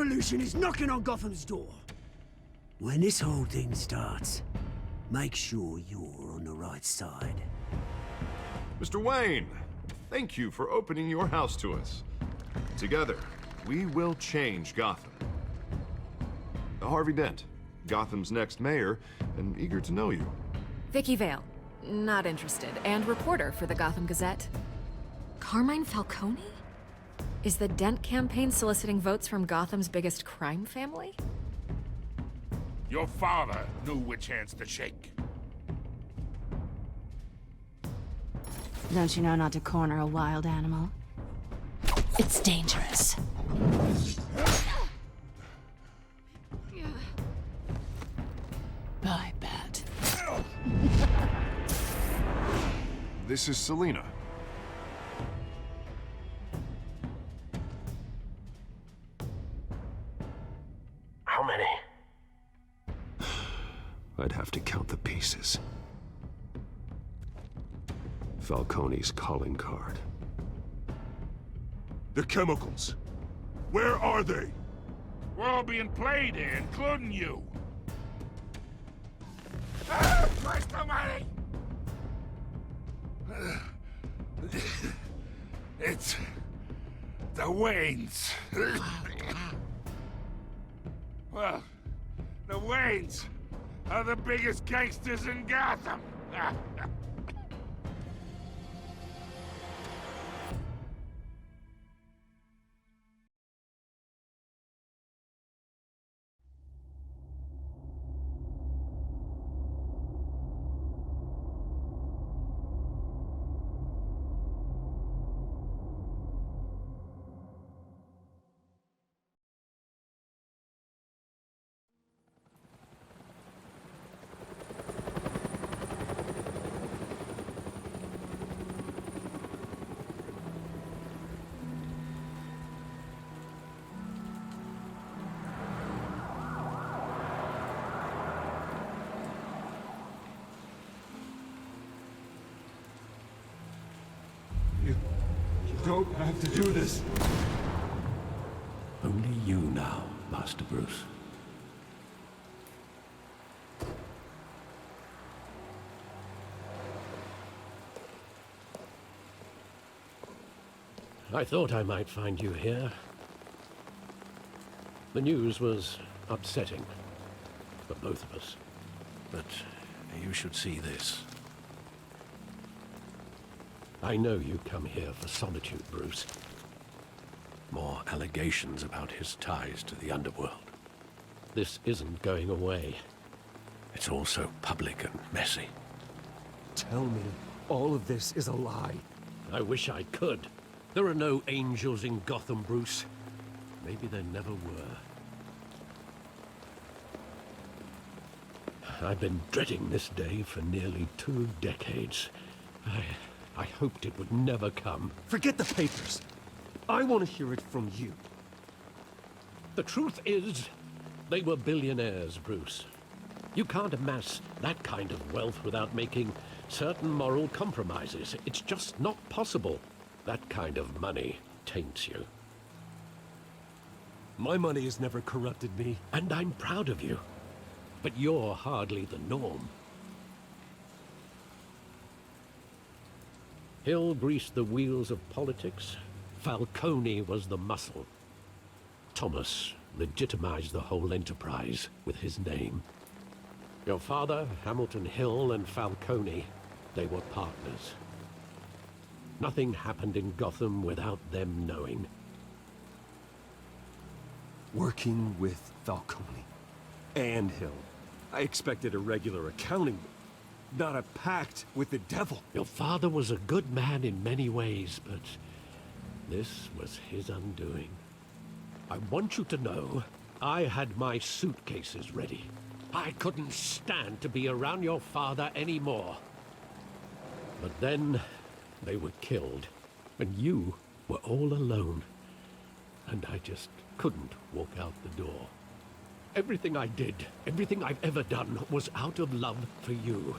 revolution is knocking on Gotham's door. When this whole thing starts, make sure you're on the right side. Mr. Wayne, thank you for opening your house to us. Together, we will change Gotham. Harvey Dent, Gotham's next mayor, and eager to know you. Vicky Vale, not interested, and reporter for the Gotham Gazette. Carmine Falcone? Is the Dent campaign soliciting votes from Gotham's biggest crime family? Your father knew which hands to shake. Don't you know not to corner a wild animal? It's dangerous. Bye, Bat. This is Selina. How many? I'd have to count the pieces. Falcone's calling card. The chemicals. Where are they? We're all being played here, including you. Ah, Christ almighty! It's the Waynes. Well, the Waynes are the biggest gangsters in Gotham. You don't have to do this. Only you now, Master Bruce. I thought I might find you here. The news was upsetting for both of us. But you should see this. I know you come here for solitude, Bruce. More allegations about his ties to the underworld. This isn't going away. It's all so public and messy. Tell me all of this is a lie. I wish I could. There are no angels in Gotham, Bruce. Maybe there never were. I've been dreading this day for nearly 2 decades. I hoped it would never come. Forget the papers. I want to hear it from you. The truth is, they were billionaires, Bruce. You can't amass that kind of wealth without making certain moral compromises. It's just not possible. That kind of money taints you. My money has never corrupted me. And I'm proud of you. But you're hardly the norm. Hill greased the wheels of politics. Falcone was the muscle. Thomas legitimized the whole enterprise with his name. Your father, Hamilton Hill, and Falcone, they were partners. Nothing happened in Gotham without them knowing. Working with Falcone and Hill. I expected a regular accounting, not a pact with the devil. Your father was a good man in many ways, but this was his undoing. I want you to know, I had my suitcases ready. I couldn't stand to be around your father anymore. But then, they were killed, and you were all alone. And I just couldn't walk out the door. Everything I did, everything I've ever done, was out of love for you.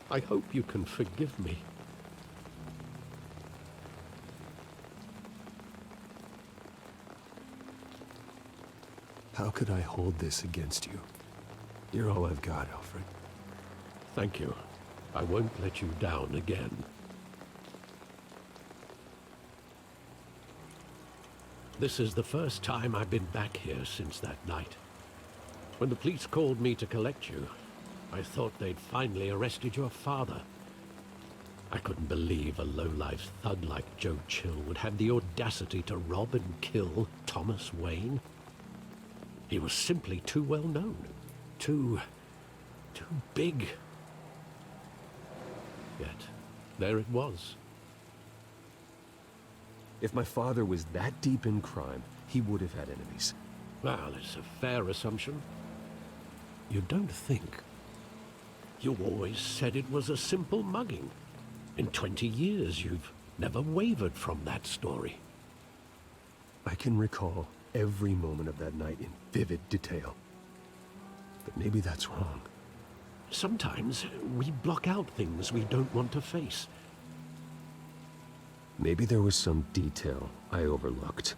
I hope you can forgive me. How could I hold this against you? You're all I've got, Alfred. Thank you. I won't let you down again. This is the first time I've been back here since that night. When the police called me to collect you, I thought they'd finally arrested your father. I couldn't believe a low-life thug like Joe Chill would have the audacity to rob and kill Thomas Wayne. He was simply too well known. Too big. Yet, there it was. If my father was that deep in crime, he would have had enemies. Well, it's a fair assumption. You don't think? You always said it was a simple mugging. In 20 years, you've never wavered from that story. I can recall every moment of that night in vivid detail. But maybe that's wrong. Sometimes we block out things we don't want to face. Maybe there was some detail I overlooked.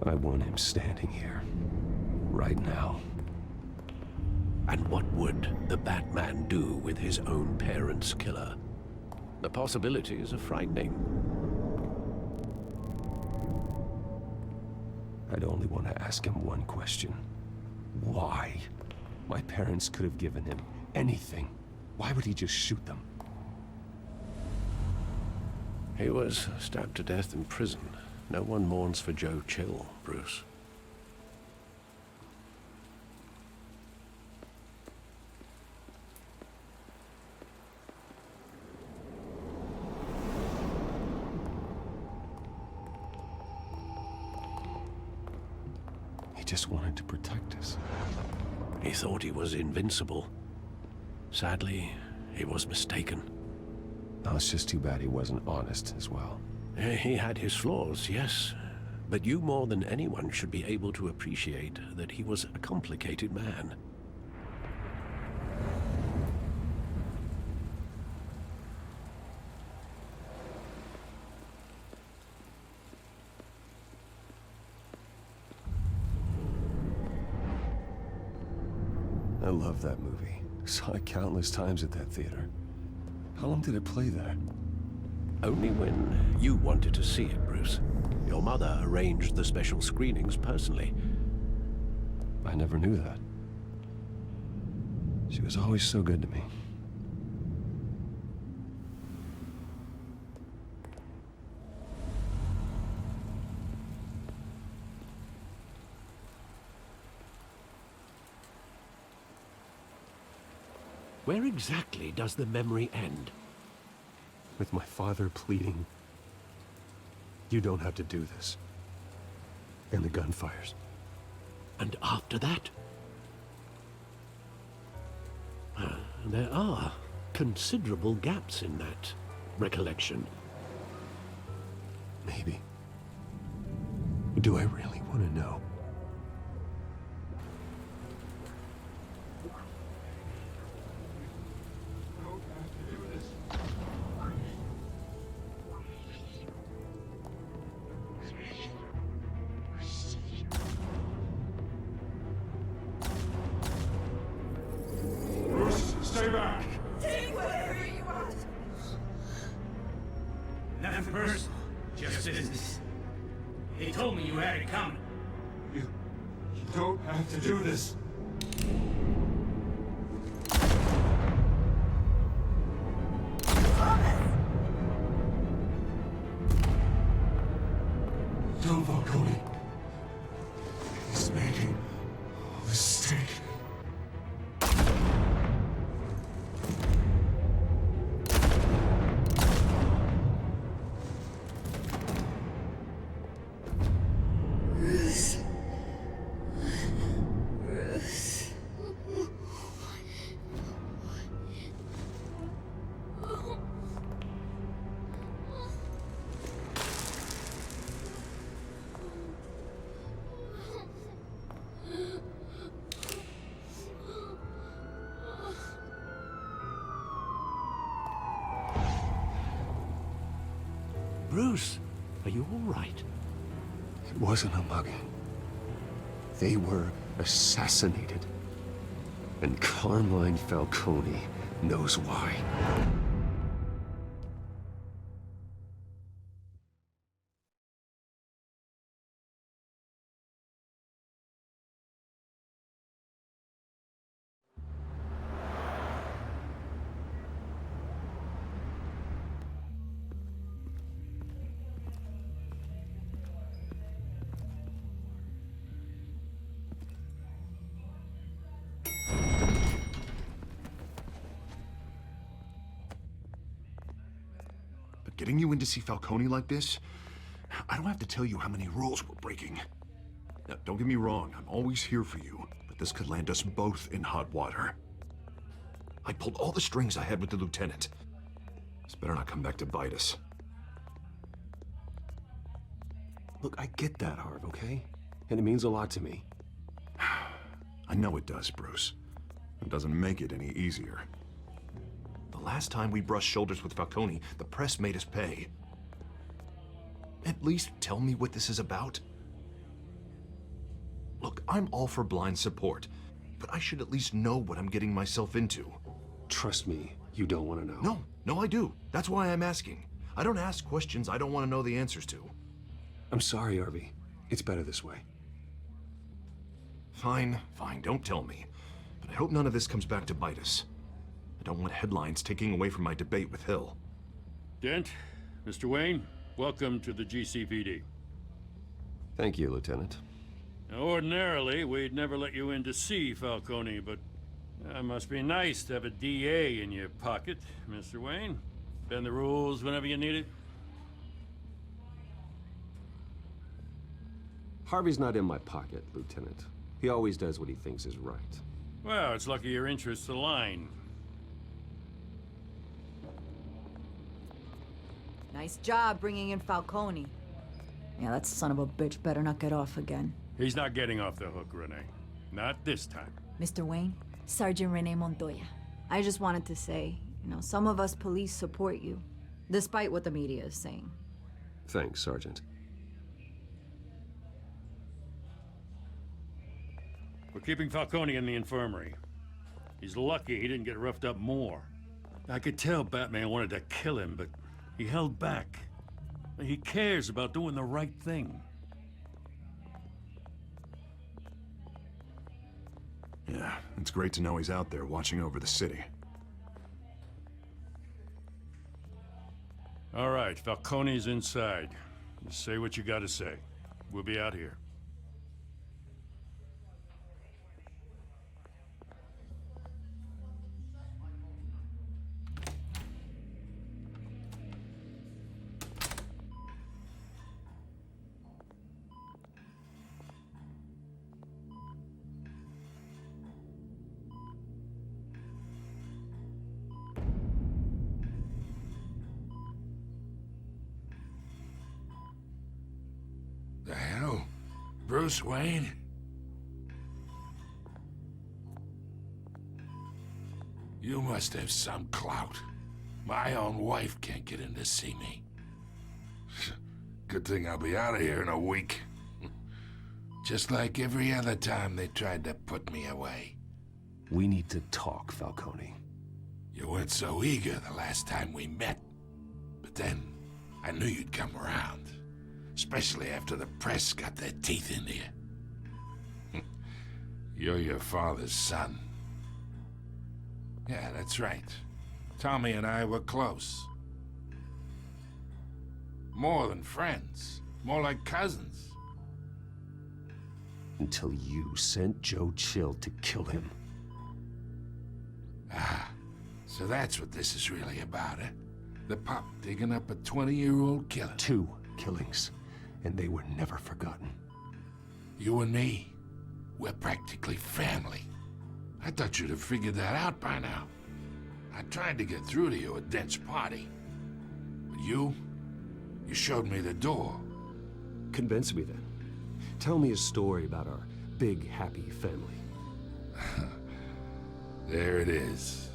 I want him standing here, right now. And what would the Batman do with his own parents' killer? The possibilities are frightening. I'd only want to ask him one question. Why? My parents could have given him anything. Why would he just shoot them? He was stabbed to death in prison. No one mourns for Joe Chill, Bruce. He just wanted to protect us. He thought he was invincible. Sadly, he was mistaken. Now, it's just too bad he wasn't honest as well. He had his flaws, yes. But you more than anyone should be able to appreciate that he was a complicated man. I love that movie. Saw it countless times at that theater. How long did it play there? Only when you wanted to see it, Bruce. Your mother arranged the special screenings personally. I never knew that. She was always so good to me. Where exactly does the memory end? With my father pleading, "You don't have to do this." And the gunfires. And after that? There are considerable gaps in that recollection. Maybe. Do I really want to know? Stay back! Take whatever you want! Nothing personal, just business. He told me you had it coming. You don't have to do this. Don Falcone is making a mistake. Bruce, are you all right? It wasn't a mugging. They were assassinated. And Carmine Falcone knows why. Getting you in to see Falcone like this? I don't have to tell you how many rules we're breaking. Now, don't get me wrong, I'm always here for you, but this could land us both in hot water. I pulled all the strings I had with the lieutenant. This better not come back to bite us. Look, I get that, Harv, okay? And it means a lot to me. I know it does, Bruce. It doesn't make it any easier. The last time we brushed shoulders with Falcone, the press made us pay. At least tell me what this is about. Look, I'm all for blind support, but I should at least know what I'm getting myself into. Trust me, you don't want to know. No, I do. That's why I'm asking. I don't ask questions I don't want to know the answers to. I'm sorry, Harvey. It's better this way. Fine, don't tell me. But I hope none of this comes back to bite us. I don't want headlines taking away from my debate with Hill. Dent, Mr. Wayne, welcome to the GCPD. Thank you, Lieutenant. Now, ordinarily, we'd never let you in to see Falcone, but it must be nice to have a DA in your pocket, Mr. Wayne. Bend the rules whenever you need it. Harvey's not in my pocket, Lieutenant. He always does what he thinks is right. Well, it's lucky your interests align. Nice job bringing in Falcone. Yeah, that son of a bitch better not get off again. He's not getting off the hook, Renee. Not this time. Mr. Wayne, Sergeant Renee Montoya. I just wanted to say, some of us police support you, despite what the media is saying. Thanks, Sergeant. We're keeping Falcone in the infirmary. He's lucky he didn't get roughed up more. I could tell Batman wanted to kill him, but he held back. He cares about doing the right thing. Yeah, it's great to know he's out there watching over the city. All right, Falcone's inside. Just say what you gotta say. We'll be out here. The hell? Bruce Wayne? You must have some clout. My own wife can't get in to see me. Good thing I'll be out of here in a week. Just like every other time they tried to put me away. We need to talk, Falcone. You weren't so eager the last time we met. But then, I knew you'd come around. Especially after the press got their teeth into you. You're your father's son. Yeah, that's right. Tommy and I were close. More than friends. More like cousins. Until you sent Joe Chill to kill him. Ah, so that's what this is really about, eh? The pup digging up a 20-year-old killer. 2 killings. And they were never forgotten. You and me, we're practically family. I thought you'd have figured that out by now. I tried to get through to you at Dent's party. But you showed me the door. Convince me then. Tell me a story about our big, happy family. There it is.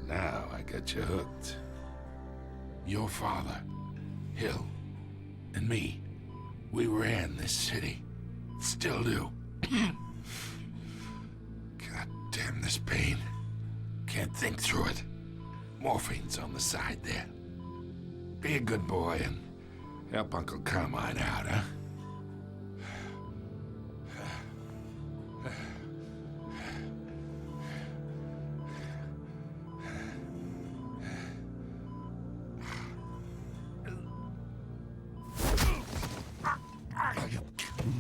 Now I got you hooked. Your father, Hill, and me, we ran this city. Still do. God damn this pain. Can't think through it. Morphine's on the side there. Be a good boy and help Uncle Carmine out, huh?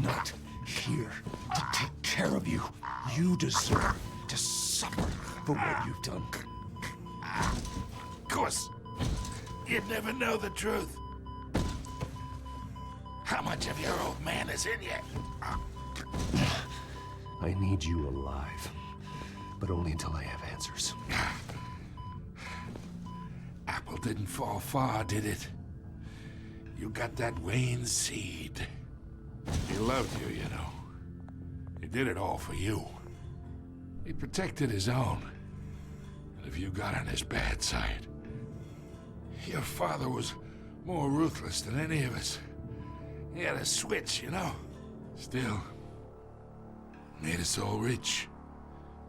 Not here to take care of you. You deserve to suffer for what you've done. Of course, you'd never know the truth. How much of your old man is in you? I need you alive, but only until I have answers. Apple didn't fall far, did it? You got that Wayne seed. He loved you, you know. He did it all for you. He protected his own. And if you got on his bad side, your father was more ruthless than any of us. He had a switch, you know. Still, made us all rich,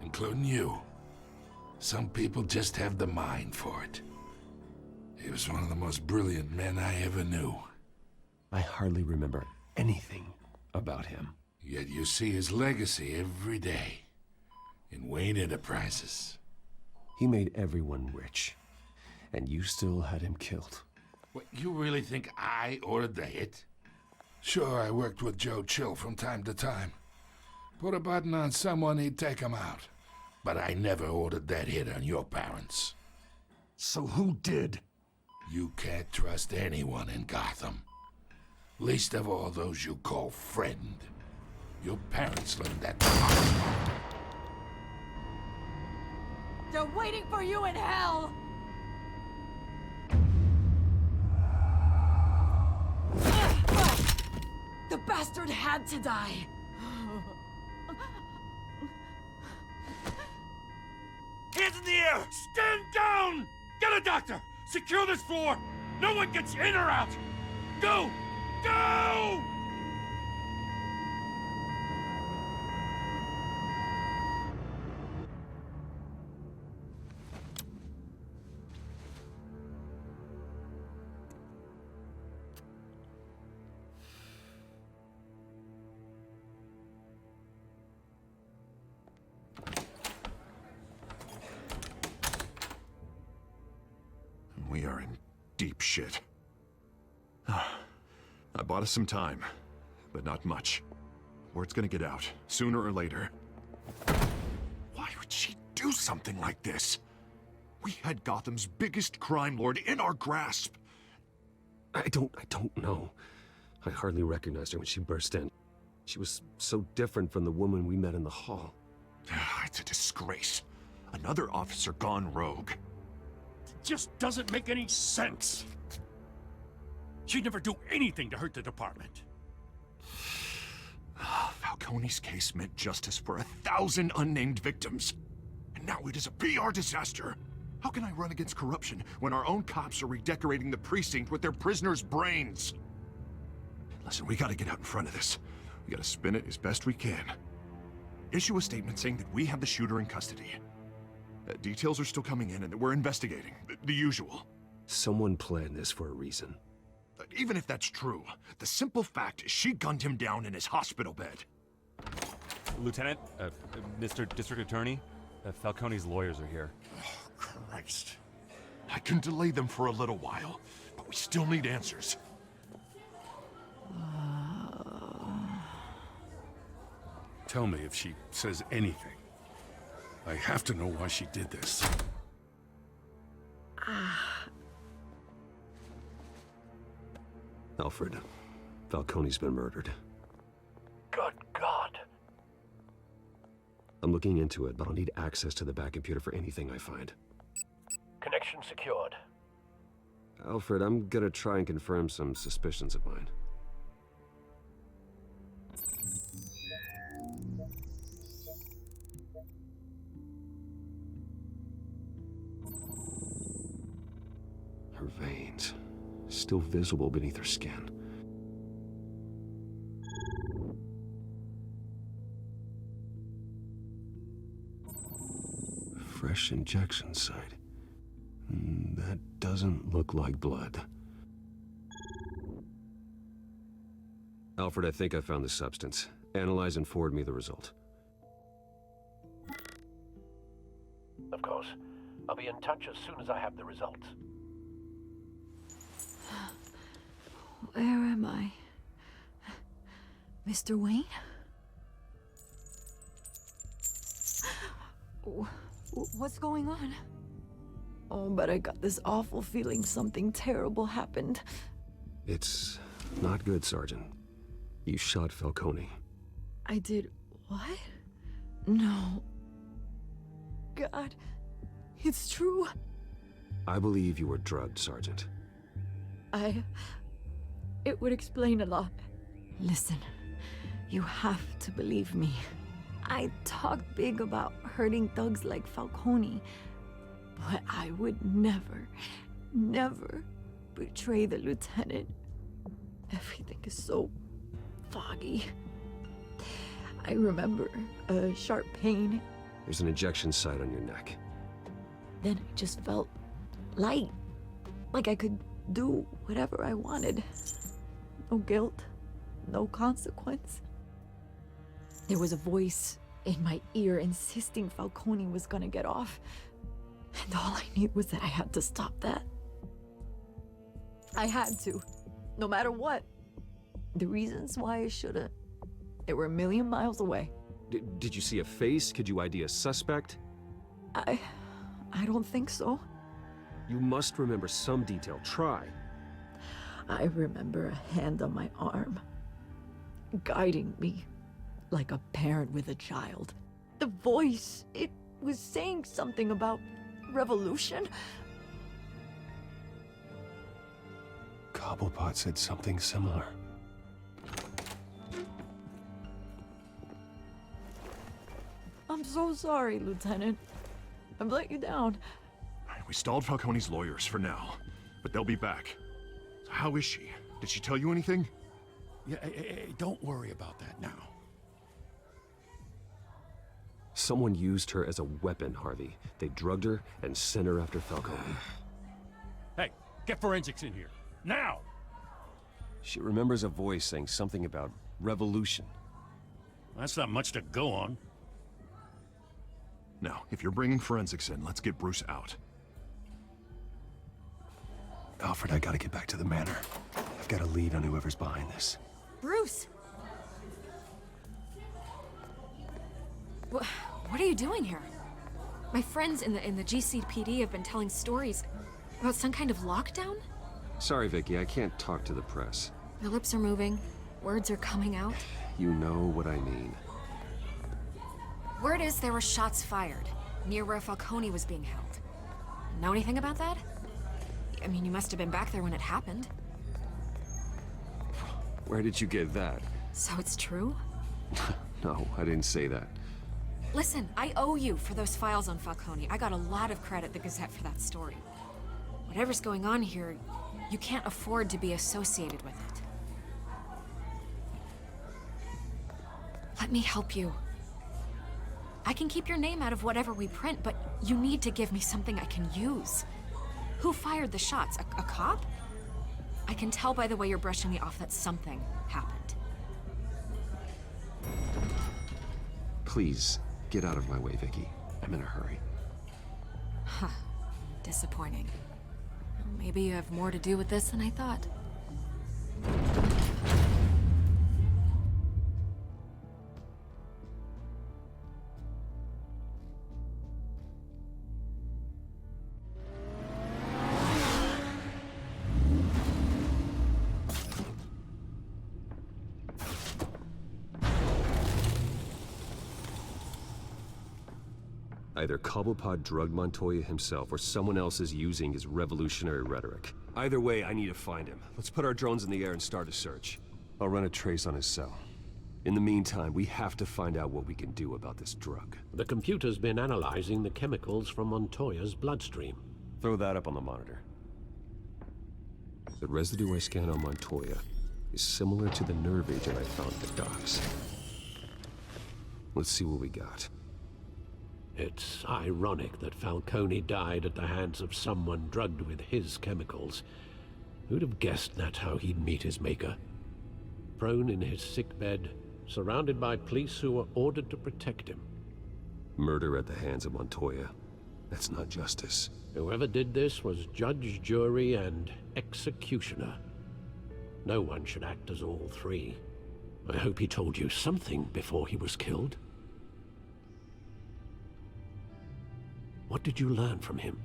including you. Some people just have the mind for it. He was one of the most brilliant men I ever knew. I hardly remember anything about him. Yet you see his legacy every day in Wayne Enterprises. He made everyone rich, and you still had him killed. What, you really think I ordered the hit? Sure, I worked with Joe Chill from time to time. Put a button on someone, he'd take him out. But I never ordered that hit on your parents. So who did? You can't trust anyone in Gotham. Least of all those you call friend. Your parents learned that. They're waiting for you in hell! The bastard had to die! Hands in the air! Stand down! Get a doctor! Secure this floor! No one gets in or out! Go! Go! We are in deep shit. I bought us some time, but not much. Word's gonna get out, sooner or later. Why would she do something like this? We had Gotham's biggest crime lord in our grasp. I don't know. I hardly recognized her when she burst in. She was so different from the woman we met in the hall. It's a disgrace. Another officer gone rogue. It just doesn't make any sense. She'd never do anything to hurt the department. Falcone's case meant justice for 1,000 unnamed victims. And now it is a PR disaster. How can I run against corruption when our own cops are redecorating the precinct with their prisoners' brains? Listen, we gotta get out in front of this. We gotta spin it as best we can. Issue a statement saying that we have the shooter in custody. Details are still coming in and that we're investigating. The usual. Someone planned this for a reason. Even if that's true, the simple fact is she gunned him down in his hospital bed. Lieutenant, Mr. District Attorney, Falcone's lawyers are here. Oh, Christ. I can delay them for a little while, but we still need answers. Tell me if she says anything. I have to know why she did this. Alfred, Falcone's been murdered. Good God. I'm looking into it, but I'll need access to the back computer for anything I find. Connection secured. Alfred, I'm gonna try and confirm some suspicions of mine. Her veins. still visible beneath her skin. Fresh injection site. That doesn't look like blood. Alfred, I think I found the substance. Analyze and forward me the result. Of course. I'll be in touch as soon as I have the results. Where am I? Mr. Wayne? What's going on? Oh, but I got this awful feeling something terrible happened. It's not good, Sergeant. You shot Falcone. I did what? No. God, it's true. I believe you were drugged, Sergeant. It would explain a lot. Listen, you have to believe me. I talked big about hurting thugs like Falcone, but I would never, never betray the lieutenant. Everything is so foggy. I remember a sharp pain. There's an injection site on your neck. Then I just felt light, like I could do whatever I wanted. No guilt, no consequence. There was a voice in my ear insisting Falcone was gonna get off. And all I knew was that I had to stop that. I had to, no matter what. The reasons why I shouldn't, they were a million miles away. Did you see a face? Could you ID a suspect? I don't think so. You must remember some detail. Try. I remember a hand on my arm, guiding me like a parent with a child. The voice, it was saying something about revolution. Cobblepot said something similar. I'm so sorry, Lieutenant. I've let you down. We stalled Falcone's lawyers for now, but they'll be back. So how is she? Did she tell you anything? Yeah, hey, don't worry about that now. Someone used her as a weapon, Harvey. They drugged her and sent her after Falcone. Hey, get forensics in here. Now! She remembers a voice saying something about revolution. That's not much to go on. Now, if you're bringing forensics in, let's get Bruce out. Alfred, I gotta get back to the manor. I've got a lead on whoever's behind this. Bruce! What are you doing here? My friends in the GCPD have been telling stories about some kind of lockdown? Sorry, Vicky, I can't talk to the press. Your lips are moving, words are coming out. You know what I mean. Word is there were shots fired near where Falcone was being held. Know anything about that? I mean, you must have been back there when it happened. Where did you get that? So it's true? No, I didn't say that. Listen, I owe you for those files on Falcone. I got a lot of credit at the Gazette for that story. Whatever's going on here, you can't afford to be associated with it. Let me help you. I can keep your name out of whatever we print, but you need to give me something I can use. Who fired the shots? A cop? I can tell by the way you're brushing me off that something happened. Please, get out of my way, Vicky. I'm in a hurry. Huh. Disappointing. Maybe you have more to do with this than I thought. Either Cobblepot drugged Montoya himself, or someone else is using his revolutionary rhetoric. Either way, I need to find him. Let's put our drones in the air and start a search. I'll run a trace on his cell. In the meantime, we have to find out what we can do about this drug. The computer's been analyzing the chemicals from Montoya's bloodstream. Throw that up on the monitor. The residue I scanned on Montoya is similar to the nerve agent I found at the docks. Let's see what we got. It's ironic that Falcone died at the hands of someone drugged with his chemicals. Who'd have guessed that's how he'd meet his maker? Prone in his sickbed, surrounded by police who were ordered to protect him. Murder at the hands of Montoya. That's not justice. Whoever did this was judge, jury, and executioner. No one should act as all three. I hope he told you something before he was killed. What did you learn from him?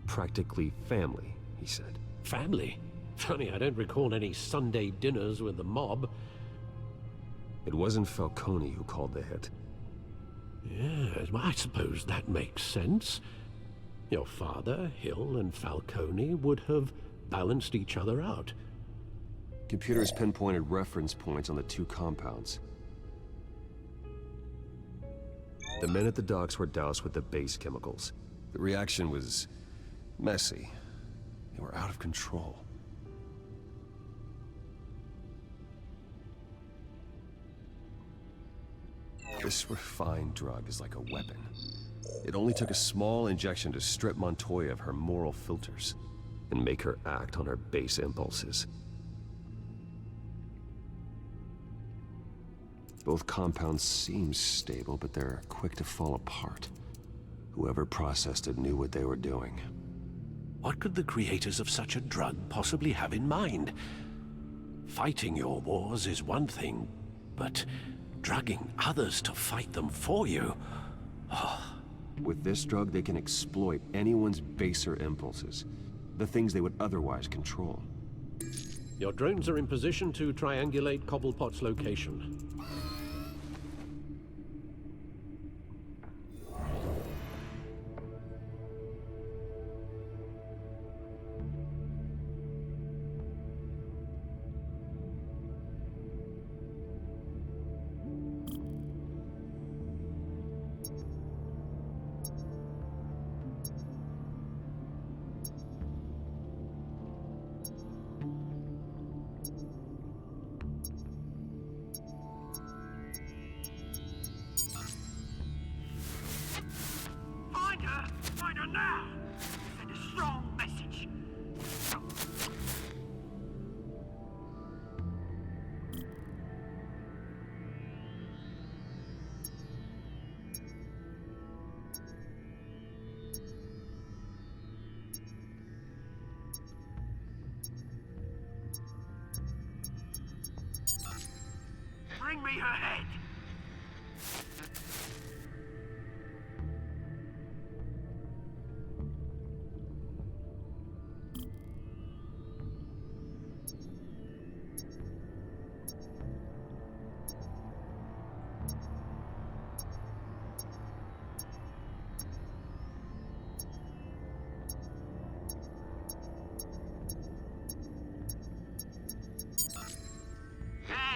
Practically family, he said. Family? Funny, I don't recall any Sunday dinners with the mob. It wasn't Falcone who called the hit. Yes, well, I suppose that makes sense. Your father, Hill, and Falcone would have balanced each other out. Computers pinpointed reference points on the two compounds. The men at the docks were doused with the base chemicals. The reaction was messy. They were out of control. This refined drug is like a weapon. It only took a small injection to strip Montoya of her moral filters and make her act on her base impulses. Both compounds seem stable, but they're quick to fall apart. Whoever processed it knew what they were doing. What could the creators of such a drug possibly have in mind? Fighting your wars is one thing, but drugging others to fight them for you? Oh. With this drug, they can exploit anyone's baser impulses, the things they would otherwise control. Your drones are in position to triangulate Cobblepot's location. Find her now! Send a strong message. Bring me her head!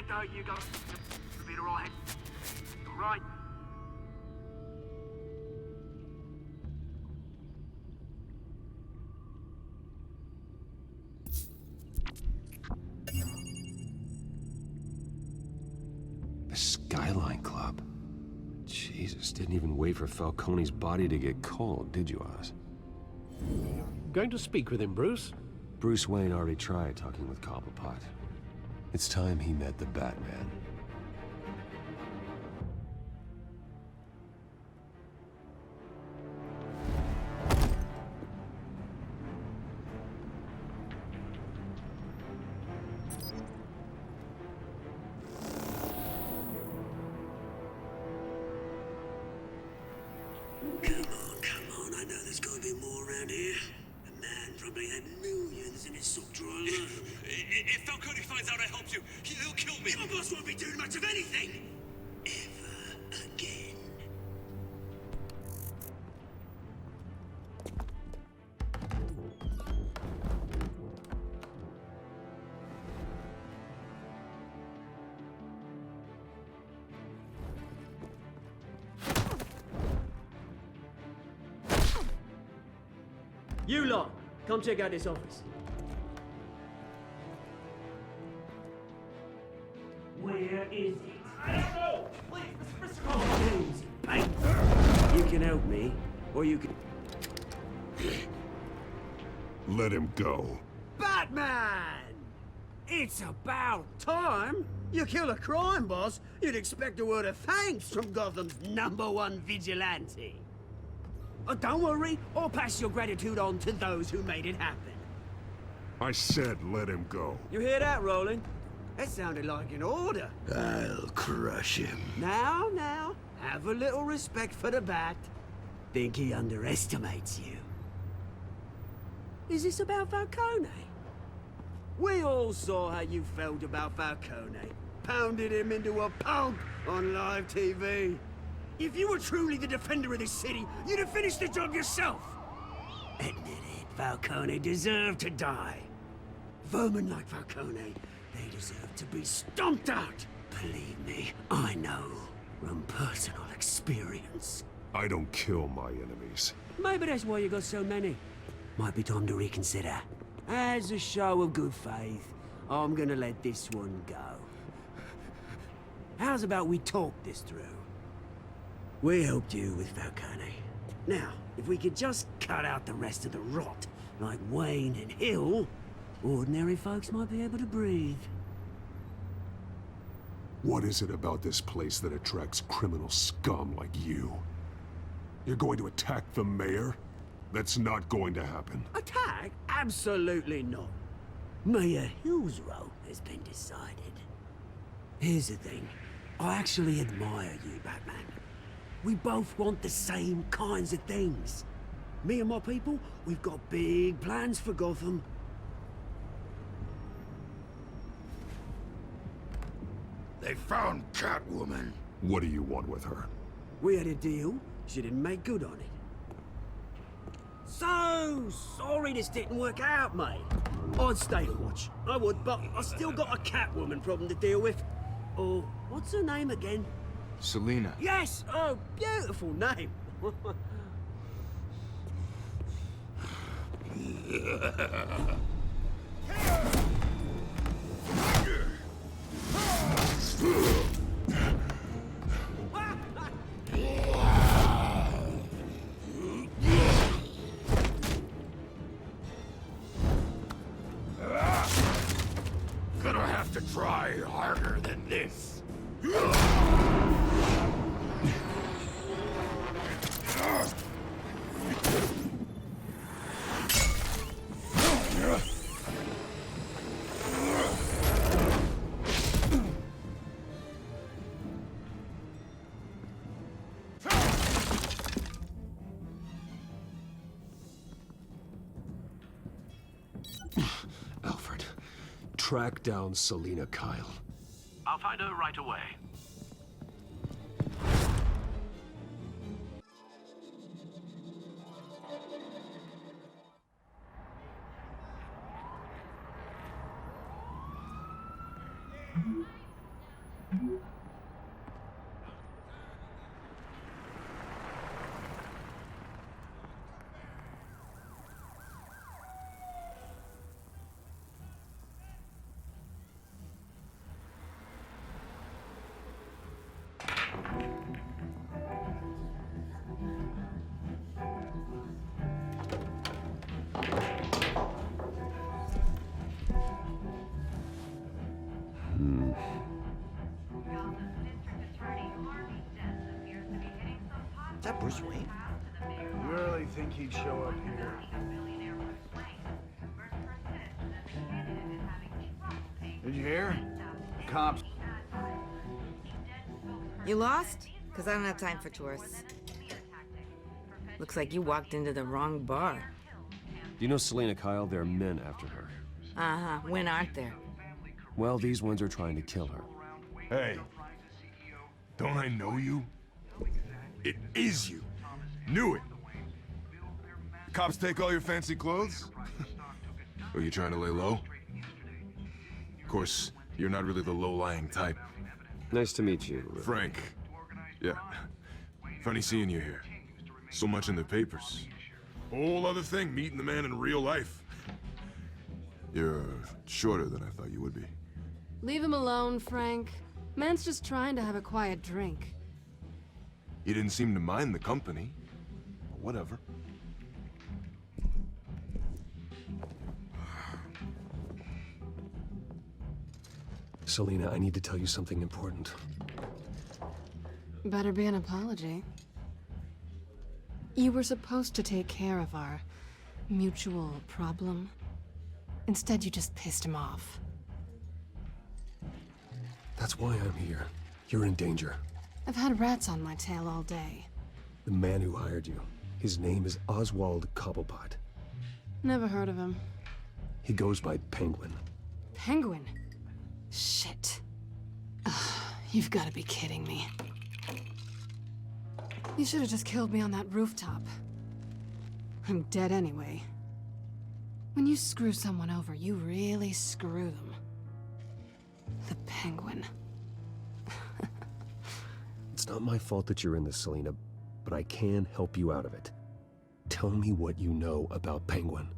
There you go. You'll be all right. All right. The Skyline Club. Jesus, didn't even wait for Falcone's body to get cold, did you, Oz? Going to speak with him, Bruce? Bruce Wayne already tried talking with Cobblepot. It's time he met the Batman. Come on, I know there's gotta be more around here. The man probably had millions in his sock drawer alone. If Falcone finds out I helped you, he'll kill me. Your boss won't be doing much of anything. Ever again. You lot, come check out this office. Where is it? I don't know! Please, Mr. Cole! James, mate. You can help me, or you can... Let him go. Batman! It's about time. You kill a crime boss, you'd expect a word of thanks from Gotham's #1 vigilante. Oh, don't worry, I'll pass your gratitude on to those who made it happen. I said let him go. You hear that, Roland? That sounded like an order. I'll crush him. Now, have a little respect for the Bat. Think he underestimates you. Is this about Falcone? We all saw how you felt about Falcone. Pounded him into a pulp on live TV. If you were truly the defender of this city, you'd have finished the job yourself. Admit it, Falcone deserved to die. Vermin like Falcone, they deserve to be stomped out. Believe me, I know from personal experience. I don't kill my enemies. Maybe that's why you got so many. Might be time to reconsider. As a show of good faith, I'm gonna let this one go. How's about we talk this through? We helped you with Falcone. Now, if we could just cut out the rest of the rot, like Wayne and Hill, ordinary folks might be able to breathe. What is it about this place that attracts criminal scum like you? You're going to attack the mayor? That's not going to happen. Attack? Absolutely not. Mayor Hill's role has been decided. Here's the thing. I actually admire you, Batman. We both want the same kinds of things. Me and my people, we've got big plans for Gotham. They found Catwoman. What do you want with her? We had a deal. She didn't make good on it. So sorry this didn't work out, mate. I'd stay to watch. I would, but I still got a Catwoman problem to deal with. Oh, what's her name again? Selina. Yes! Oh, beautiful name. Gonna have to try harder than this. Alfred, track down Selina Kyle. I'll find her right away. Is that Bruce Wayne? You really think he'd show up here? Did you hear? The cops. You lost? Because I don't have time for tourists. Looks like you walked into the wrong bar. Do you know Selina Kyle? There are men after her. Uh-huh. When aren't there? Well, these ones are trying to kill her. Hey, don't I know you? It is you. Knew it. Cops take all your fancy clothes? Are you trying to lay low? Of course, you're not really the low-lying type. Nice to meet you. Frank. Yeah. Funny seeing you here. So much in the papers. Whole other thing, meeting the man in real life. You're shorter than I thought you would be. Leave him alone, Frank. Man's just trying to have a quiet drink. You didn't seem to mind the company. Whatever. Selina, I need to tell you something important. Better be an apology. You were supposed to take care of our mutual problem. Instead, you just pissed him off. That's why I'm here. You're in danger. I've had rats on my tail all day. The man who hired you, his name is Oswald Cobblepot. Never heard of him. He goes by Penguin. Penguin? Shit. Ugh, you've got to be kidding me. You should have just killed me on that rooftop. I'm dead anyway. When you screw someone over, you really screw them. The Penguin. It's not my fault that you're in this, Selina, but I can help you out of it. Tell me what you know about Penguin.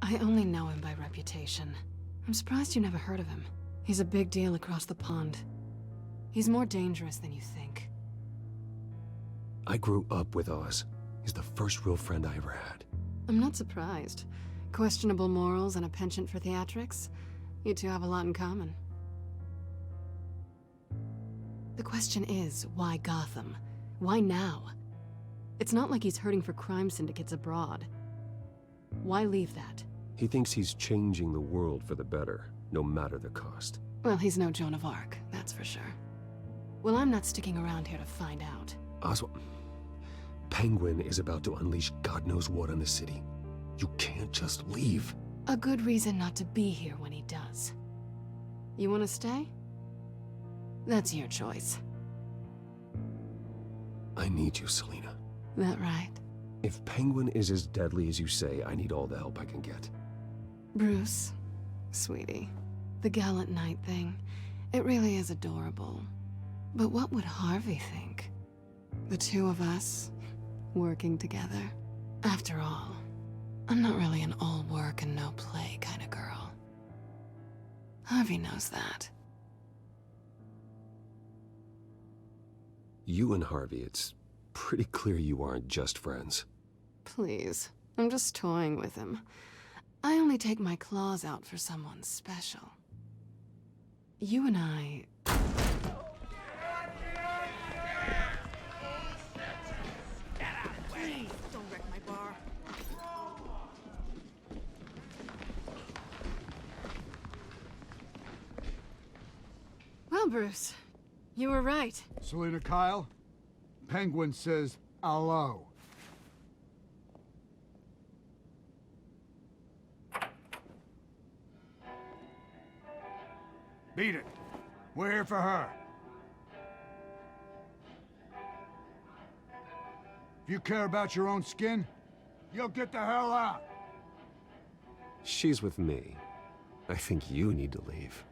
I only know him by reputation. I'm surprised you never heard of him. He's a big deal across the pond. He's more dangerous than you think. I grew up with Oz. He's the first real friend I ever had. I'm not surprised. Questionable morals and a penchant for theatrics. You two have a lot in common. The question is, why Gotham? Why now? It's not like he's hurting for crime syndicates abroad. Why leave that? He thinks he's changing the world for the better, no matter the cost. Well, he's no Joan of Arc, that's for sure. Well, I'm not sticking around here to find out. Oswald, Penguin is about to unleash God knows what on the city. You can't just leave. A good reason not to be here when he does. You want to stay? That's your choice. I need you, Selina. That right? If Penguin is as deadly as you say, I need all the help I can get. Bruce, sweetie, the gallant knight thing, it really is adorable. But what would Harvey think? The two of us, working together? After all, I'm not really an all work and no play kind of girl. Harvey knows that. You and Harvey, it's pretty clear you aren't just friends. Please, I'm just toying with him. I only take my claws out for someone special. You and I... Please, don't wreck my bar. Well, Bruce, you were right. Selina Kyle, Penguin says hello. Beat it. We're here for her. If you care about your own skin, you'll get the hell out. She's with me. I think you need to leave.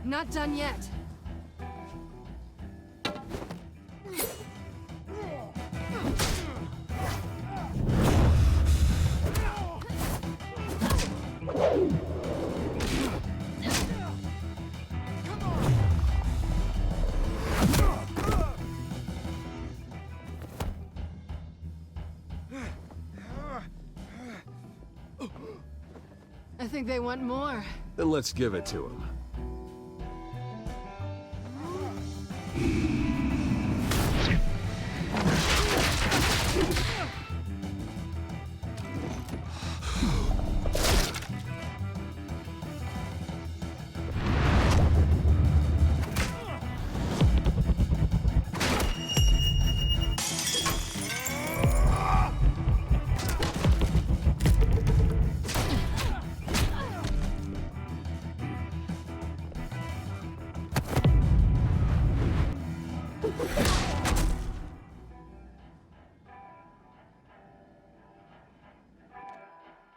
Not done yet. I think they want more. Then let's give it to him.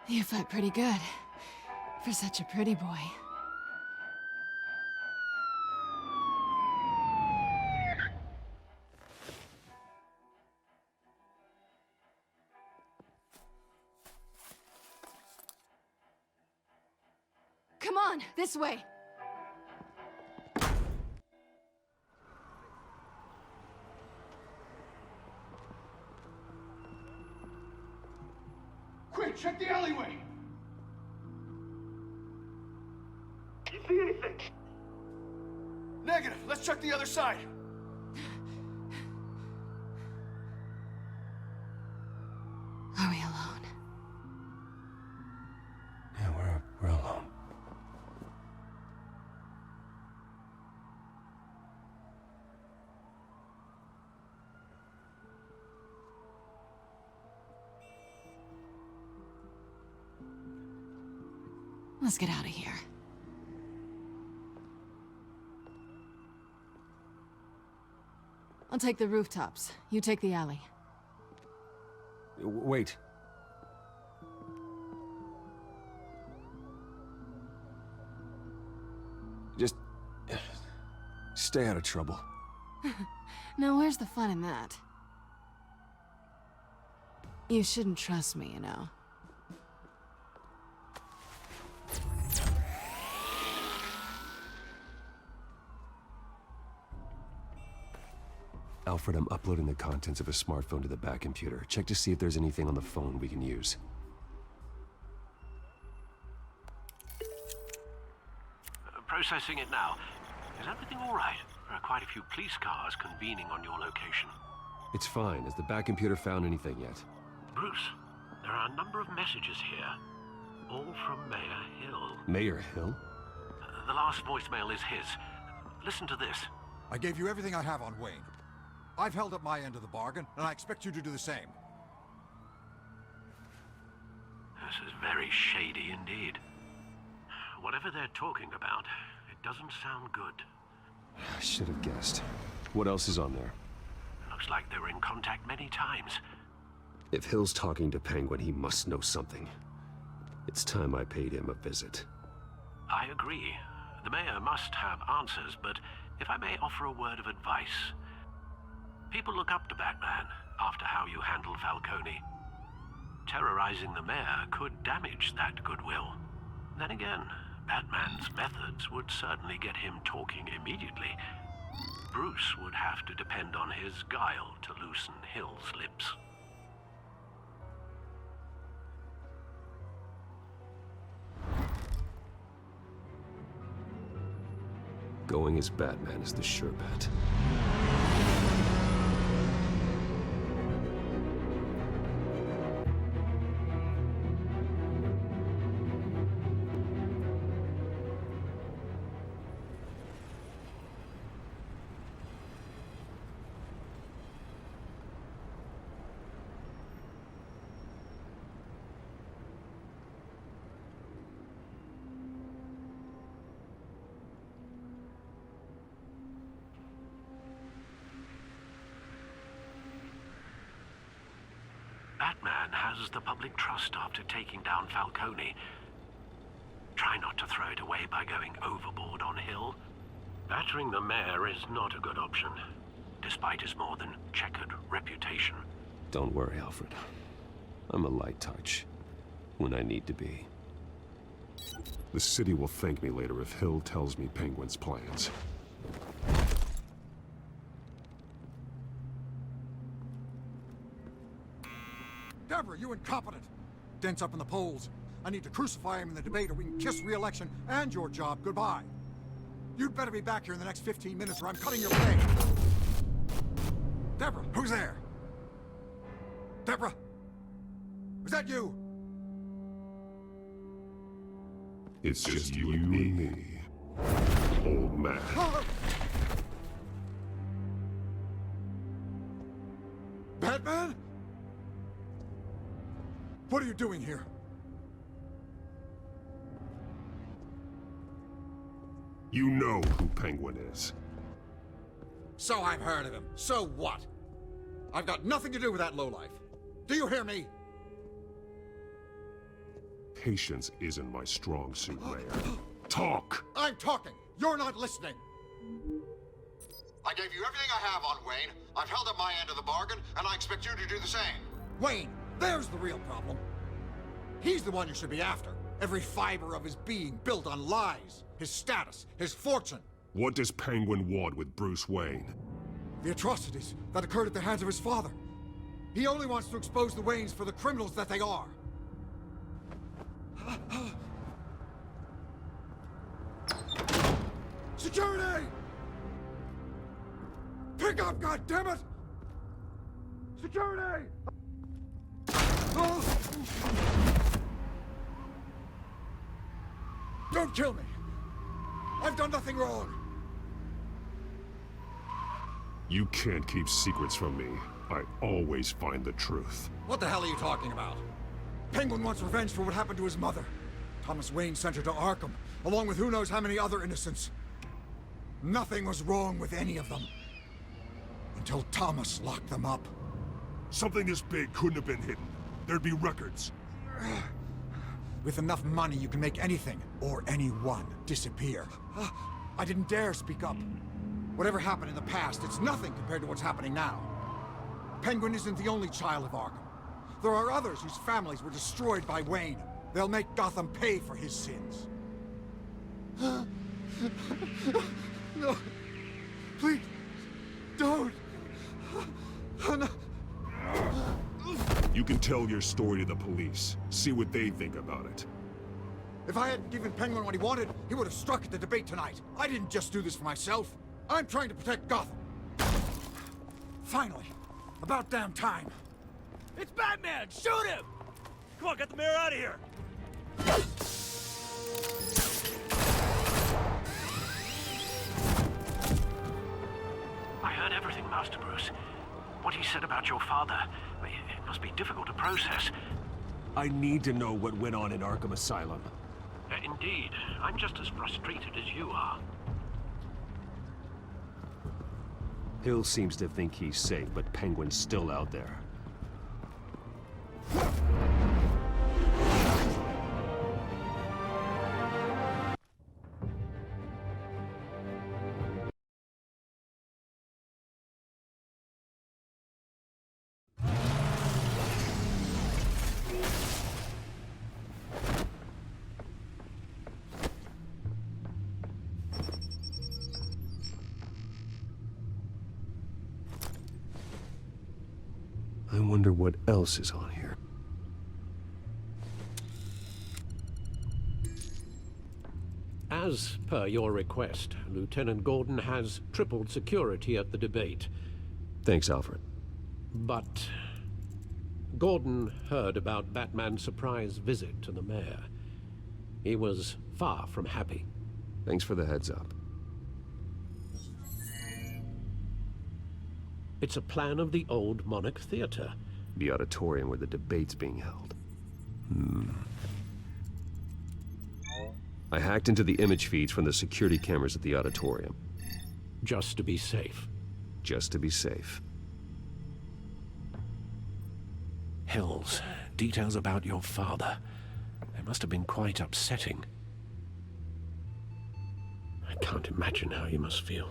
You fight pretty good. For such a pretty boy. Come on, this way! Quick, check the alleyway! You see anything? Negative. Let's check the other side. Are we alone? Yeah, we're alone. Let's get out of here. I'll take the rooftops. You take the alley. Wait. Just stay out of trouble. Now, where's the fun in that? You shouldn't trust me, you know. Alfred, I'm uploading the contents of a smartphone to the back computer. Check to see if there's anything on the phone we can use. Processing it now. Is everything all right? There are quite a few police cars convening on your location. It's fine. Has the back computer found anything yet? Bruce, there are a number of messages here. All from Mayor Hill. Mayor Hill? The last voicemail is his. Listen to this. I gave you everything I have on Wayne. I've held up my end of the bargain, and I expect you to do the same. This is very shady indeed. Whatever they're talking about, it doesn't sound good. I should have guessed. What else is on there? Looks like they were in contact many times. If Hill's talking to Penguin, he must know something. It's time I paid him a visit. I agree. The mayor must have answers, but if I may offer a word of advice. People look up to Batman after how you handled Falcone. Terrorizing the mayor could damage that goodwill. Then again, Batman's methods would certainly get him talking immediately. Bruce would have to depend on his guile to loosen Hill's lips. Going as Batman is the sure bet. Batman has the public trust after taking down Falcone. Try not to throw it away by going overboard on Hill. Battering the mayor is not a good option, despite his more than checkered reputation. Don't worry, Alfred. I'm a light touch. When I need to be. The city will thank me later if Hill tells me Penguin's plans. Deborah, you incompetent! Dent's up in the polls. I need to crucify him in the debate or we can kiss re-election and your job goodbye. You'd better be back here in the next 15 minutes or I'm cutting your pay. Deborah, who's there? Deborah? Was that you? It's just you and me, old man. Batman? What are you doing here? You know who Penguin is. So I've heard of him. So what? I've got nothing to do with that lowlife. Do you hear me? Patience isn't my strong suit, Mayor. Talk! I'm talking! You're not listening! I gave you everything I have on Wayne. I've held up my end of the bargain, and I expect you to do the same. Wayne, there's the real problem. He's the one you should be after. Every fiber of his being built on lies. His status, his fortune. What does Penguin want with Bruce Wayne? The atrocities that occurred at the hands of his father. He only wants to expose the Waynes for the criminals that they are. Security! Pick up, goddammit! Security! Oh. Don't kill me! I've done nothing wrong! You can't keep secrets from me. I always find the truth. What the hell are you talking about? Penguin wants revenge for what happened to his mother. Thomas Wayne sent her to Arkham, along with who knows how many other innocents. Nothing was wrong with any of them. Until Thomas locked them up. Something this big couldn't have been hidden. There'd be records. With enough money, you can make anything, or anyone, disappear. I didn't dare speak up. Whatever happened in the past, it's nothing compared to what's happening now. Penguin isn't the only child of Arkham. There are others whose families were destroyed by Wayne. They'll make Gotham pay for his sins. No. Please. Don't. No. You can tell your story to the police. See what they think about it. If I hadn't given Penguin what he wanted, he would have struck at the debate tonight. I didn't just do this for myself. I'm trying to protect Gotham. Finally. About damn time. It's Batman! Shoot him! Come on, get the mayor out of here! I heard everything, Master Bruce. What he said about your father, it must be difficult to process. I need to know what went on in Arkham Asylum. Indeed. I'm just as frustrated as you are. Hill seems to think he's safe, but Penguin's still out there. I wonder what else is on here. As per your request, Lieutenant Gordon has tripled security at the debate. Thanks, Alfred. But Gordon heard about Batman's surprise visit to the mayor. He was far from happy. Thanks for the heads up. It's a plan of the old Monarch Theater. The auditorium where the debate's being held. I hacked into the image feeds from the security cameras at the auditorium. Just to be safe. Just to be safe. Hills, details about your father. They must have been quite upsetting. I can't imagine how you must feel.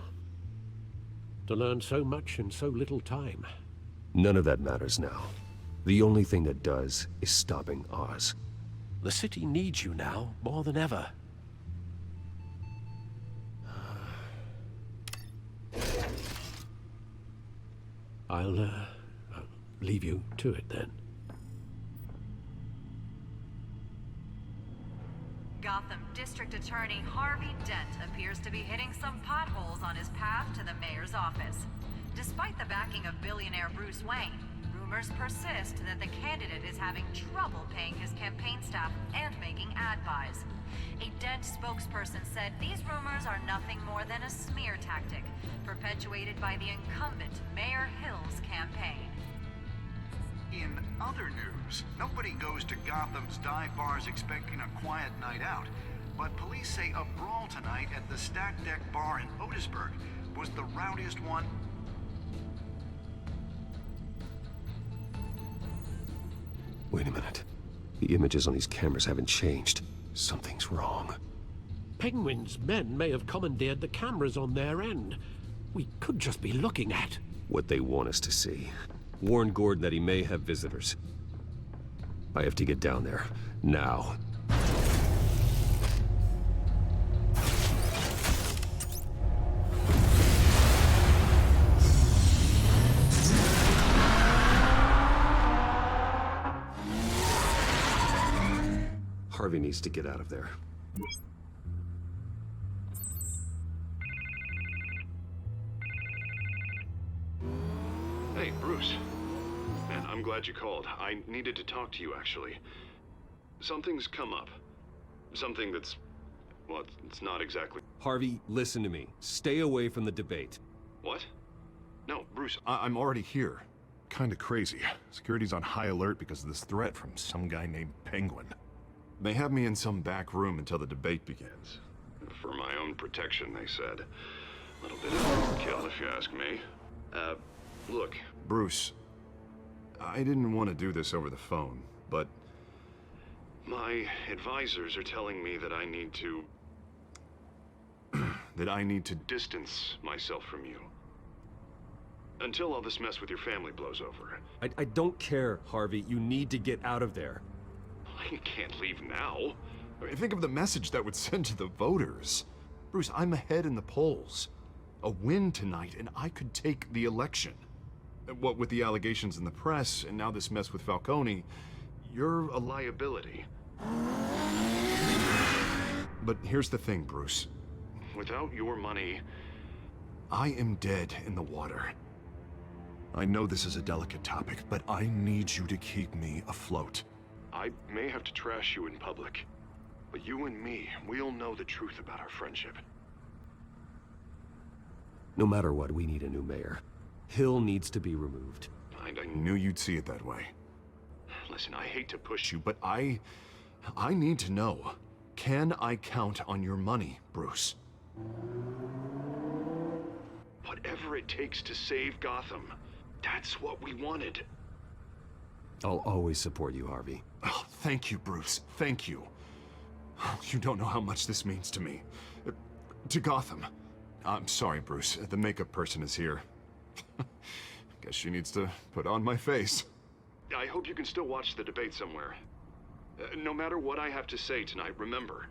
To learn so much in so little time. None of that matters now. The only thing that does is stopping Oz. The city needs you now, more than ever. I'll leave you to it then. Gotham District Attorney Harvey Dent appears to be hitting some potholes on his path to the mayor's office. Despite the backing of billionaire Bruce Wayne, rumors persist that the candidate is having trouble paying his campaign staff and making ad buys. A Dent spokesperson said these rumors are nothing more than a smear tactic, perpetuated by the incumbent Mayor Hill's campaign. In other news, nobody goes to Gotham's dive bars expecting a quiet night out, but police say a brawl tonight at the Stack Deck Bar in Otisburg was the rowdiest one. Wait a minute. The images on these cameras haven't changed. Something's wrong. Penguin's men may have commandeered the cameras on their end. We could just be looking at what they want us to see. Warn Gordon that he may have visitors. I have to get down there, now. Harvey needs to get out of there. Hey, Bruce. Man, I'm glad you called. I needed to talk to you, actually. Something's come up. Something that's... well, it's not exactly... Harvey, listen to me. Stay away from the debate. What? No, Bruce, I'm already here. Kinda crazy. Security's on high alert because of this threat from some guy named Penguin. They have me in some back room until the debate begins. For my own protection, they said. A little bit of overkill, if you ask me. Look, Bruce, I didn't want to do this over the phone, but my advisors are telling me that I need to... that I need to distance myself from you. Until all this mess with your family blows over. I don't care, Harvey. You need to get out of there. I can't leave now. I mean, think of the message that would send to the voters. Bruce, I'm ahead in the polls. A win tonight, and I could take the election. What with the allegations in the press, and now this mess with Falcone, you're a liability. But here's the thing, Bruce. Without your money, I am dead in the water. I know this is a delicate topic, but I need you to keep me afloat. I may have to trash you in public, but you and me, we'll know the truth about our friendship. No matter what, we need a new mayor. Hill needs to be removed. I knew you'd see it that way. Listen, I hate to push you, but I need to know. Can I count on your money, Bruce? Whatever it takes to save Gotham, that's what we wanted. I'll always support you, Harvey. Oh, thank you, Bruce. Thank you. You don't know how much this means to me. To Gotham. I'm sorry, Bruce. The makeup person is here. Guess she needs to put on my face. I hope you can still watch the debate somewhere. No matter what I have to say tonight, remember,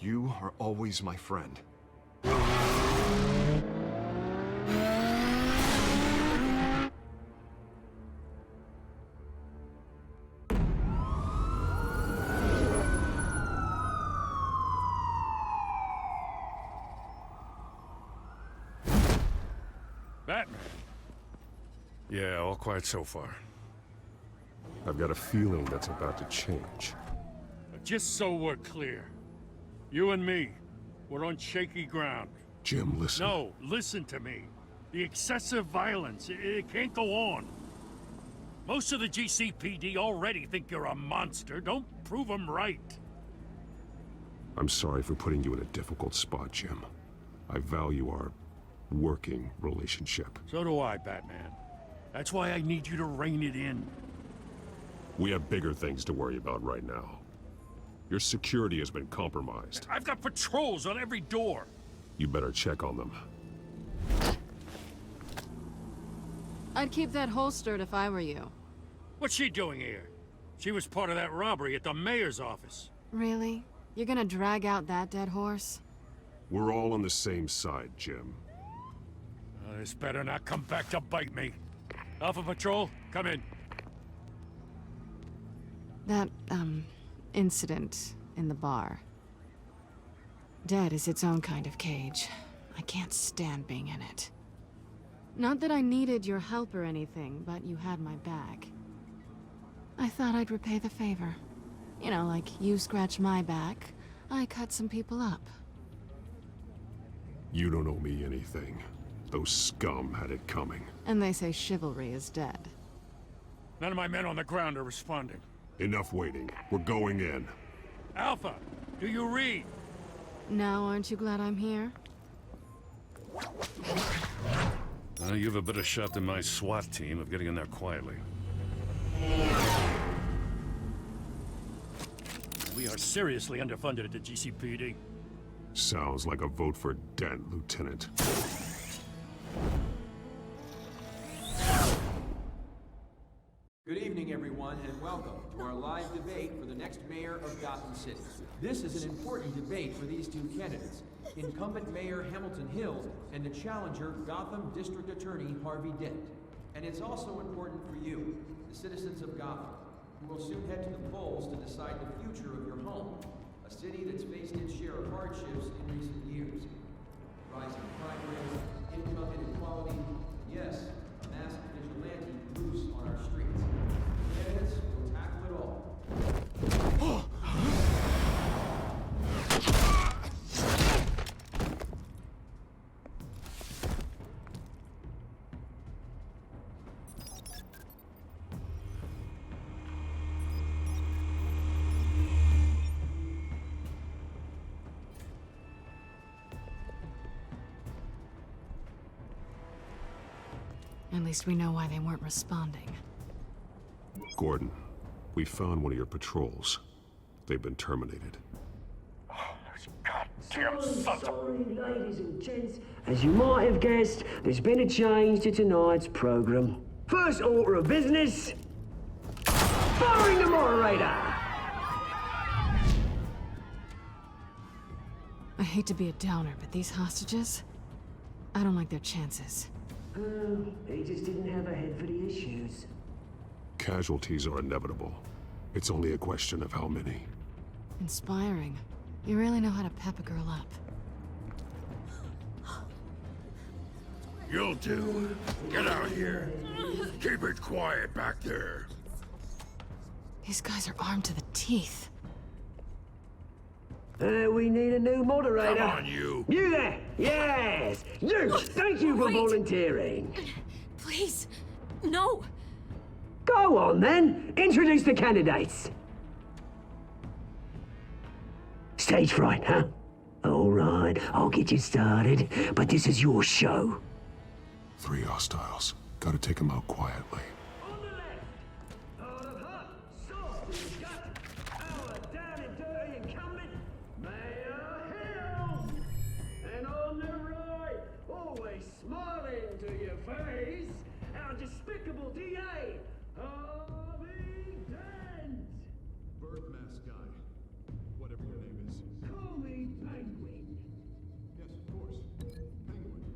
you are always my friend. Batman. Yeah, all quiet so far. I've got a feeling that's about to change. Just so we're clear, you and me, we're on shaky ground. Jim, listen. No, listen to me. The excessive violence, it can't go on. Most of the GCPD already think you're a monster. Don't prove them right. I'm sorry for putting you in a difficult spot, Jim. I value our working relationship. So do I, Batman. That's why I need you to rein it in. We have bigger things to worry about right now. Your security has been compromised. I've got patrols on every door. You better check on them. I'd keep that holstered if I were you. What's she doing here? She was part of that robbery at the mayor's office. Really? You're gonna drag out that dead horse? We're all on the same side, Jim. This better not come back to bite me. Alpha Patrol, come in. That, incident in the bar. Dead is its own kind of cage. I can't stand being in it. Not that I needed your help or anything, but you had my back. I thought I'd repay the favor. You know, like you scratch my back, I cut some people up. You don't owe me anything. Those scum had it coming. And they say chivalry is dead. None of my men on the ground are responding. Enough waiting. We're going in. Alpha, do you read? Now, aren't you glad I'm here? You have a better shot than my SWAT team of getting in there quietly. are seriously underfunded at the GCPD. Sounds like a vote for Dent, Lieutenant. Good evening, everyone, and welcome to our live debate for the next mayor of Gotham City. This is an important debate for these two candidates, incumbent Mayor Hamilton Hill and the challenger Gotham District Attorney Harvey Dent. And it's also important for you, the citizens of Gotham, who will soon head to the polls to decide the future of your home, a city that's faced its share of hardships in recent years. Rising crime rates, income inequality, yes, a masked vigilante loose on our streets. Candidates will tackle it all. At least we know why they weren't responding. Gordon, we found one of your patrols. They've been terminated. Damn sorry, ladies and gents. As you might have guessed, there's been a change to tonight's program. First order of business, firing the moderator. I hate to be a downer, but these hostages, I don't like their chances. Oh, he just didn't have a head for the issues. Casualties are inevitable. It's only a question of how many. Inspiring. You really know how to pep a girl up. You'll do. Get out of here. Keep it quiet back there. These guys are armed to the teeth. We need a new moderator. Come on, you. You there! Yes! You! Thank you for Wait. volunteering. Please, no. Go on, then. Introduce the candidates. Stage fright, huh? All right, I'll get you started, but this is your show. 3 hostiles. Gotta take them out quietly. Our despicable DA, Harvey Dent! Bird mask guy. Whatever your name is. Call me Penguin. Yes, of course. Penguin.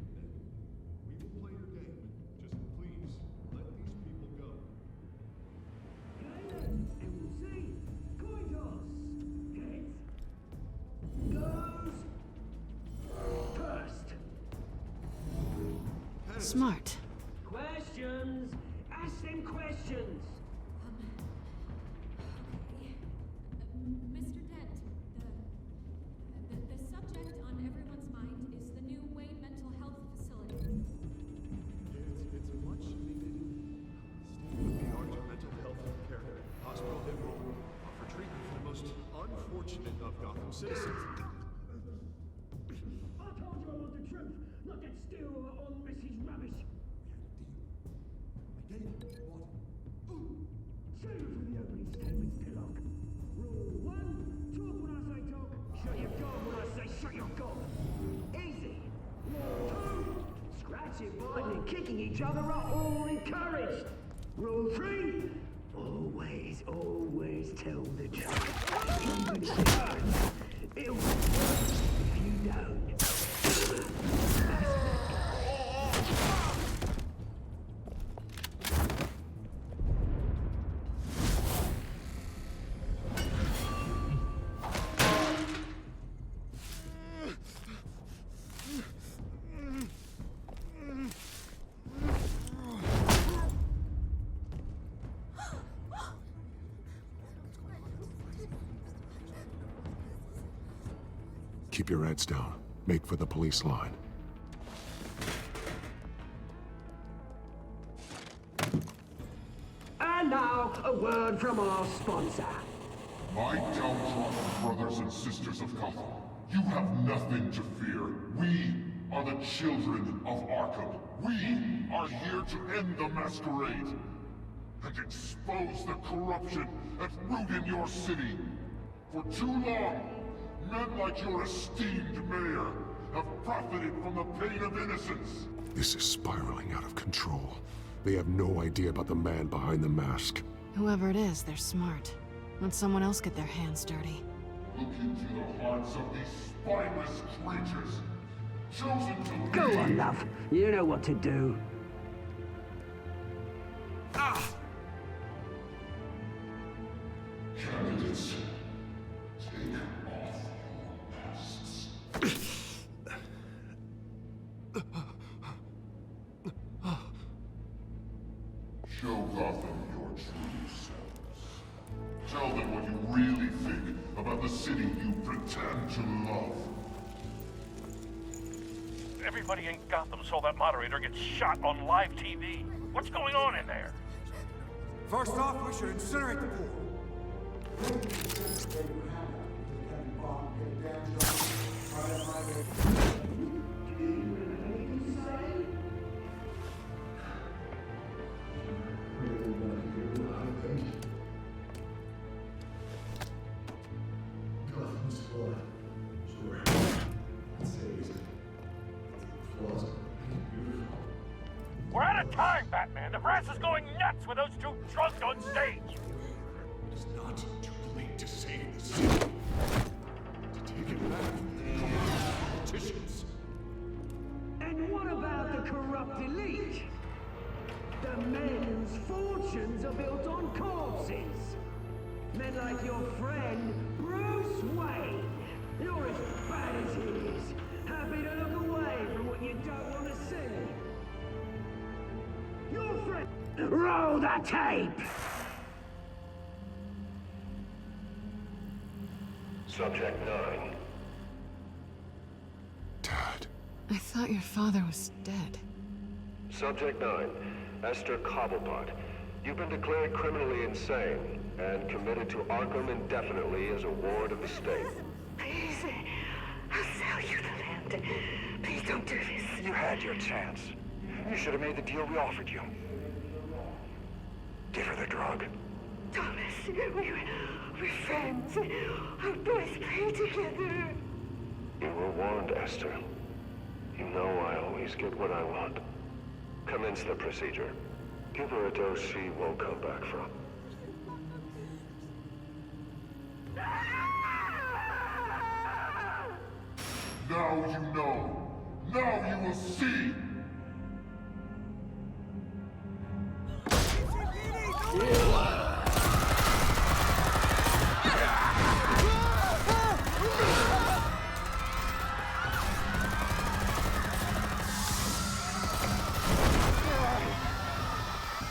We will play your game. Just please, let these people go. Okay then, and we'll see. Coin toss. Heads. Goes. First. Smart. Questions! Ask them questions! Mr. Dent, the subject on everyone's mind is the new Wayne Mental Health Facility. It's a much needed state-of-the-art mental health care hospital that will offer treatment for the most unfortunate of Gotham citizens. I told you I want the truth, not that stew on Mrs. Rubbish. Shut up for the opening statements, Pillock. Rule 1, talk when I say talk, shut your gob when I say shut your gob. Easy. Rule 2, scratching, biting and kicking each other are all encouraged. Rule 3, always tell the truth. It'll if you don't. Keep your heads down. Make for the police line. And now, a word from our sponsor. My downtrodden brothers and sisters of Gotham, you have nothing to fear. We are the children of Arkham. We are here to end the masquerade and expose the corruption at root in your city. For too long, men like your esteemed mayor have profited from the pain of innocence. This is spiraling out of control. They have no idea about the man behind the mask. Whoever it is, they're smart. Let someone else get their hands dirty. Look into the hearts of these spineless creatures. Chosen to Go lead. on, love. You know what to do. Candidates, take off your masks. Show Gotham your true selves. Tell them what you really think about the city you pretend to love. Everybody in Gotham saw that moderator get shot on live TV. What's going on in there? First off, we should incinerate the pool. We're out of time, Batman. The press is going nuts with those two drunks on stage. It's not too late to save the city. To take it back from the politicians. And what about the corrupt elite? The men whose fortunes are built on corpses. Men like your friend, Bruce Wayne. You're as bad as he is. Happy to look away from what you don't want to see. Your friend... Roll the tape! Subject 9. Dad. I thought your father was dead. Subject 9. Esther Cobblepot. You've been declared criminally insane and committed to Arkham indefinitely as a ward of the state. Please, I'll sell you the land. Please don't do this. You had your chance. You should have made the deal we offered you. Give her the drug. Thomas, we're friends. Our boys play together. You were warned, Esther. You know I always get what I want. Commence the procedure. Give her a dose she won't come back from. Now you know. Now you will see.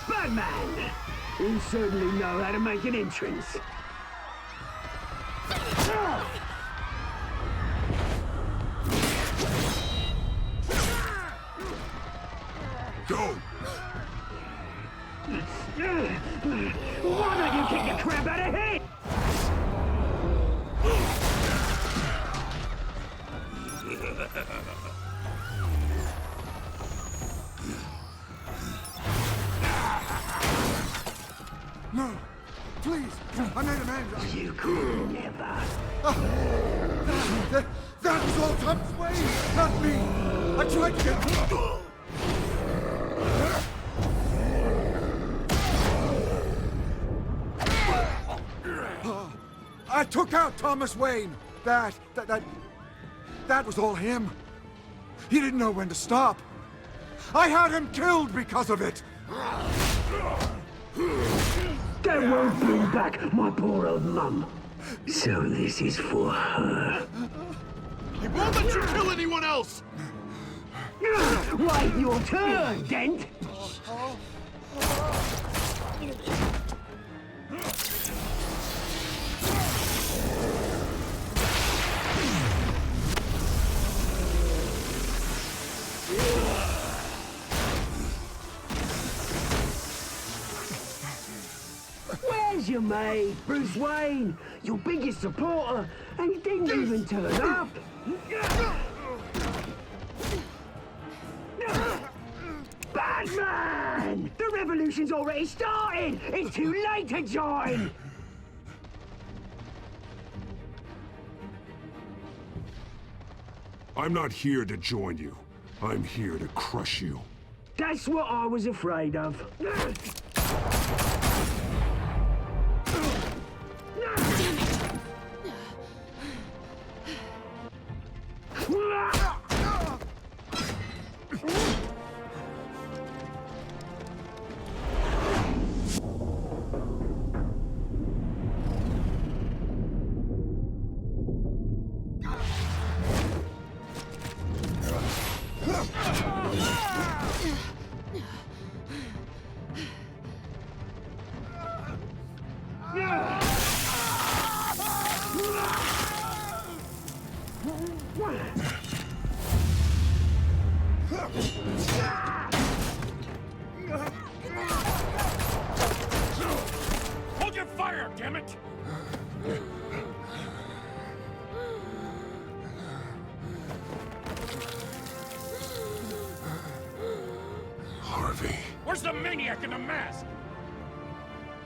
Batman! You certainly know how to make an entrance. Go! Why don't you kick the crap out of him? No! Please! I made amends! You could never. That was all Thomas Wayne, not me! I tried to get... I took out Thomas Wayne! That was all him. He didn't know when to stop. I had him killed because of it! That won't bring back my poor old mum. So this is for her. He won't let you kill anyone else! Wait your turn, Dent! Where's your mate, Bruce Wayne? Your biggest supporter, and he didn't even turn up. Batman! The revolution's already started! It's too late to join! I'm not here to join you. I'm here to crush you. That's what I was afraid of. Hold your fire, damn it! Harvey. Where's the maniac in the mask?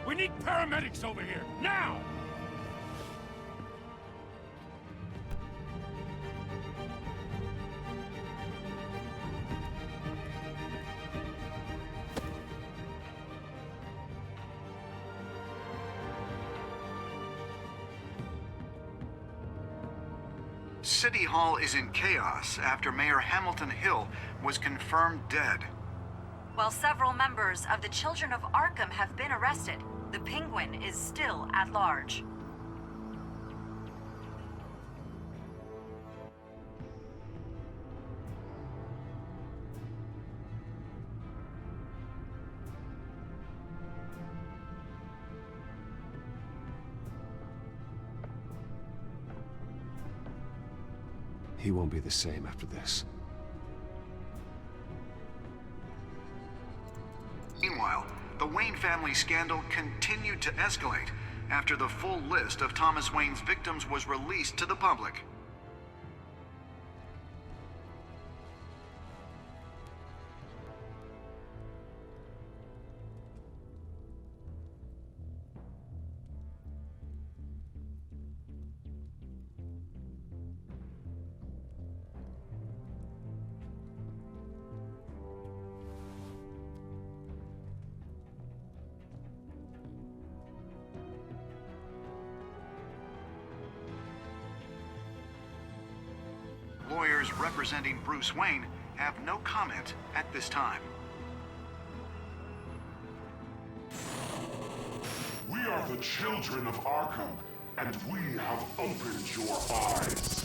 We need paramedics over here, now! City Hall is in chaos after Mayor Hamilton Hill was confirmed dead. While several members of the Children of Arkham have been arrested, the Penguin is still at large. He won't be the same after this. Meanwhile, the Wayne family scandal continued to escalate after the full list of Thomas Wayne's victims was released to the public. Lawyers representing Bruce Wayne have no comment at this time. We are the children of Arkham, and we have opened your eyes.